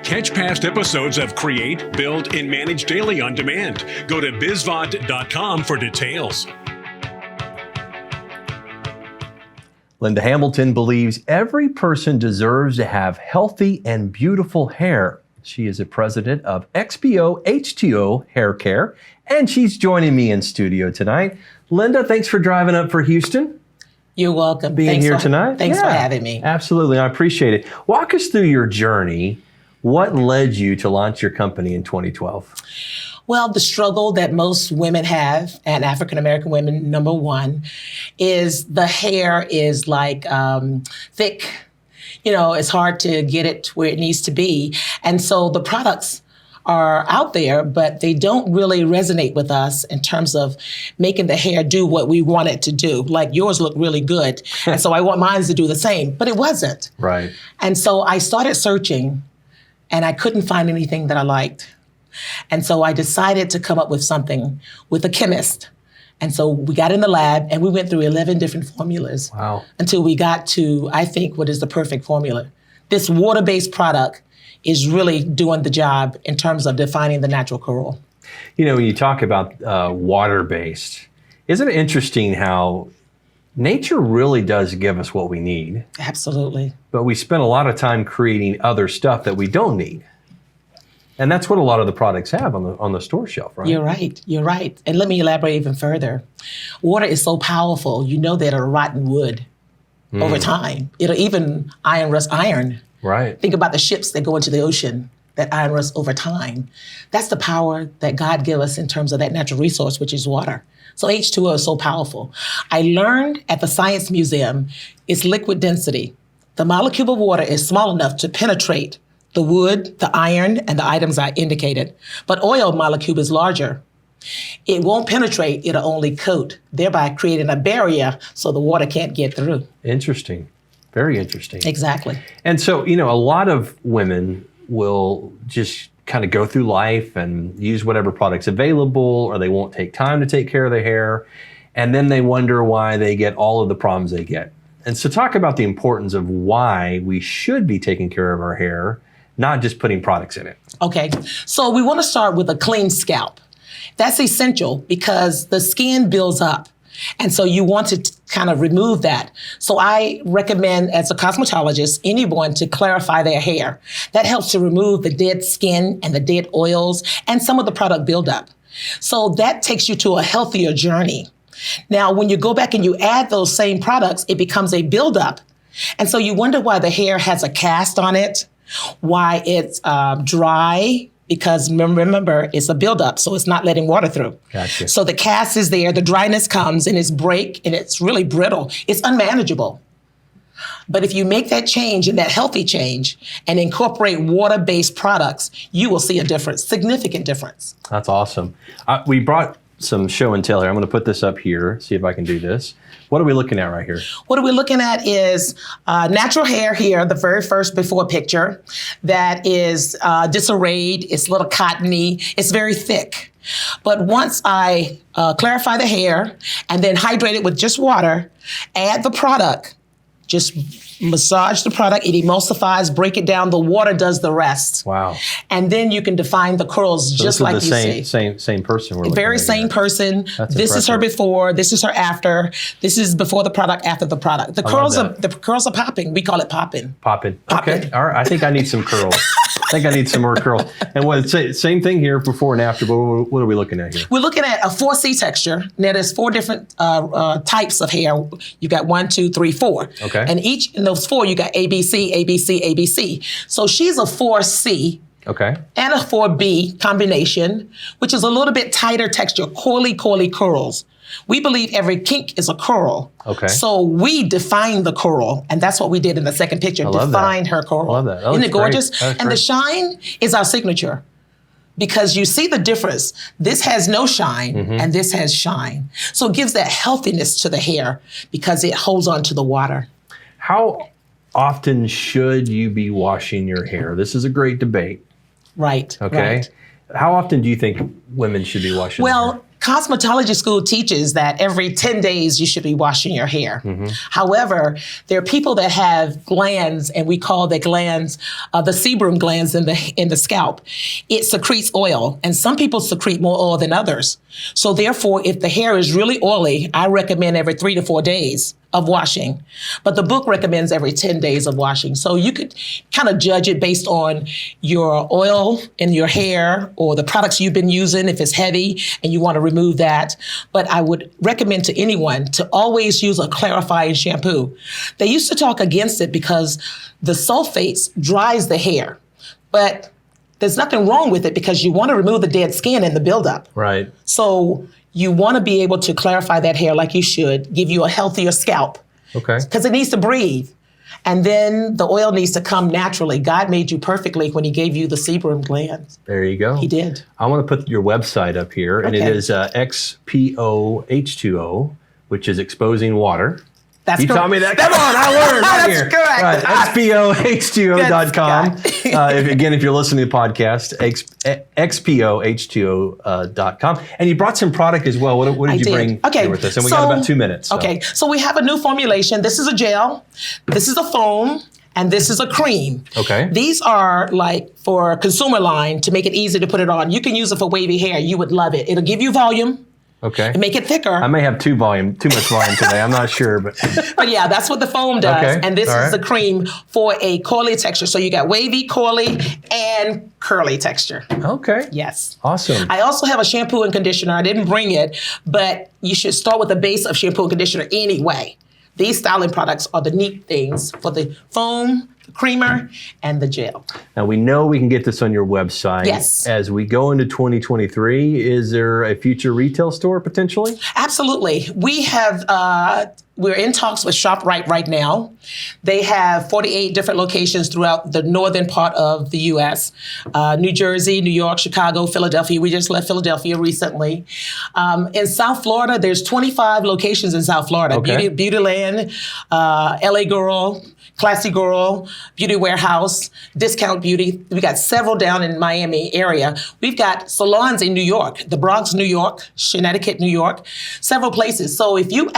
Catch past episodes of Create, Build, and Manage Daily on demand. Go to bizvod.com for details. Linda Hamilton believes every person deserves to have healthy and beautiful hair. She is the president of XPO H2O Hair Care, and she's joining me in studio tonight. Linda, thanks for driving up for Houston. You're welcome. Being here tonight. Thanks for having me. Absolutely, I appreciate it. Walk us through your journey. What led you to launch your company in 2012? Well, the struggle that most women have, and African-American women, number one, is the hair is like thick. You know, it's hard to get it where it needs to be. And so the products are out there, but they don't really resonate with us in terms of making the hair do what we want it to do. Like yours look really good. And so I want mine to do the same, but it wasn't. Right. And so I started searching and I couldn't find anything that I liked. And so I decided to come up with something with a chemist. And so we got in the lab and we went through 11 different formulas. Wow. Until we got to, I think, what is the perfect formula. This water-based product is really doing the job in terms of defining the natural curl. You know, when you talk about water-based, isn't it interesting how nature really does give us what we need? Absolutely. But we spend a lot of time creating other stuff that we don't need. And that's what a lot of the products have on the store shelf, right? You're right. You're right. And let me elaborate even further. Water is so powerful. You know that it'll rotten wood over time. It'll even iron rust iron. Right. Think about the ships that go into the ocean that iron rust over time. That's the power that God gave us in terms of that natural resource, which is water. So H2O is so powerful. I learned at the Science Museum, it's liquid density. The molecule of water is small enough to penetrate the wood, the iron, and the items I indicated. But oil molecule is larger. It won't penetrate, it'll only coat, thereby creating a barrier so the water can't get through. Interesting. Very interesting. Exactly. And so, you know, a lot of women will just kind of go through life and use whatever product's available, or they won't take time to take care of their hair. And then they wonder why they get all of the problems they get. And so talk about the importance of why we should be taking care of our hair, not just putting products in it. Okay, so we want to start with a clean scalp. That's essential because the skin builds up. And so you want to kind of remove that. So I recommend, as a cosmetologist, anyone to clarify their hair. That helps to remove the dead skin and the dead oils and some of the product buildup. So that takes you to a healthier journey. Now, when you go back and you add those same products, it becomes a buildup. And so you wonder why the hair has a cast on it, why it's dry, because remember, it's a buildup, so it's not letting water through. Gotcha. So the cast is there, the dryness comes, and it's break, and it's really brittle. It's unmanageable. But if you make that change and that healthy change and incorporate water-based products, you will see a difference, significant difference. That's awesome. We brought some show and tell here. I'm going to put this up here, see if I can do this. What are we looking at right here? What are we looking at is natural hair here, the very first before picture, that is disarrayed, it's a little cottony, it's very thick. But once I clarify the hair and then hydrate it with just water, add the product, just massage the product, it emulsifies, break it down, the water does the rest. Wow. And then you can define the curls So just like you see. Same person we're looking Very at same here. person. That's this is her impressive. before, this is her after, this is before the product, after the product. The curls are popping. We call it popping. Popping. Popping. Okay. All right. I think I need some curls. I think I need some more curls. And same thing here, before and after, but what are we looking at here? We're looking at a 4C texture. Now there's 4 different types of hair. You got 1, 2, 3, 4. Okay. And each in those 4, you got ABC, ABC, ABC. So she's a 4C. Okay. And a 4B combination, which is a little bit tighter texture, coily curls. We believe every kink is a curl. Okay. So we define the curl, and that's what we did in the second picture, define her curl. I love that. Isn't it gorgeous? Great. And the shine is our signature because you see the difference. This has no shine, and this has shine. So it gives that healthiness to the hair because it holds on to the water. How often should you be washing your hair? This is a great debate. Right. Okay. Right. How often do you think women should be washing their hair? Well, Cosmetology school teaches that every 10 days you should be washing your hair. However, there are people that have glands, and we call the glands the sebum glands in the scalp. It secretes oil, and some people secrete more oil than others. So therefore, if the hair is really oily, I recommend every 3 to 4 days of washing. But the book recommends every 10 days of washing. So you could kind of judge it based on your oil in your hair or the products you've been using, if it's heavy and you want to remove that. But I would recommend to anyone to always use a clarifying shampoo. They used to talk against it because the sulfates dries the hair. But there's nothing wrong with it because you want to remove the dead skin and the buildup. Right. So you want to be able to clarify that hair like you should, give you a healthier scalp. Okay. Because it needs to breathe. And then the oil needs to come naturally. God made you perfectly when he gave you the sebum glands. There you go. He did. I want to put your website up here, and it Okay. is XPO H2O, which is exposing water. That's You correct. taught me that. Come on, I learned right That's here. correct. Right, XPOH2O.com. Again, if you're listening to the podcast, XPOH2O.com. And you brought some product as well. What did you bring here with us? And we got about 2 minutes. So. Okay, so we have a new formulation. This is a gel, this is a foam, and this is a cream. Okay. These are like for consumer line to make it easy to put it on. You can use it for wavy hair. You would love it. It'll give you volume. Okay. And make it thicker. I may have too much volume today. I'm not sure, but But yeah, that's what the foam does. Okay. And this All is right. the cream for a coily texture. So you got wavy, coily, and curly texture. okay. Yes. Awesome. I also have a shampoo and conditioner. I didn't bring it, but you should start with the base of shampoo and conditioner anyway. These styling products are the neat things for the foam, the creamer, and the gel. Now, we know we can get this on your website. Yes. As we go into 2023, is there a future retail store potentially? Absolutely. We have, we're in talks with ShopRite right now. They have 48 different locations throughout the northern part of the U.S. New Jersey, New York, Chicago, Philadelphia. We just left Philadelphia recently. In South Florida, there's 25 locations in South Florida. Okay. Beautyland, LA Girl, Classy Girl, Beauty Warehouse, Discount Beauty. We got several down in Miami area. We've got salons in New York, the Bronx, New York, Connecticut, New York, several places. So if you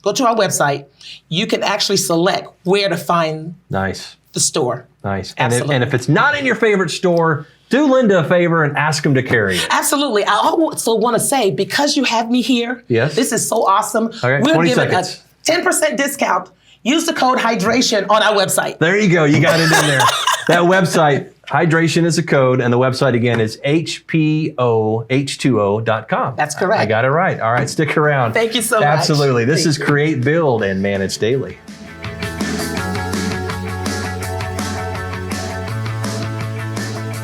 go to our website, you can actually select where to find Nice. the store. Nice. Absolutely. And if it's not in your favorite store, do Linda a favor and ask them to carry it. Absolutely. I also want to say, because you have me here, Yes. this is so awesome. Okay, We're 20 giving seconds. a 10% discount. Use the code hydration on our website. There you go. You got it in there. That website, hydration is a code, and the website again is HPOH2O.com. That's correct. I got it right. All right, stick around. Thank you so much. Absolutely. This Thank is you. Create, Build, and Manage Daily.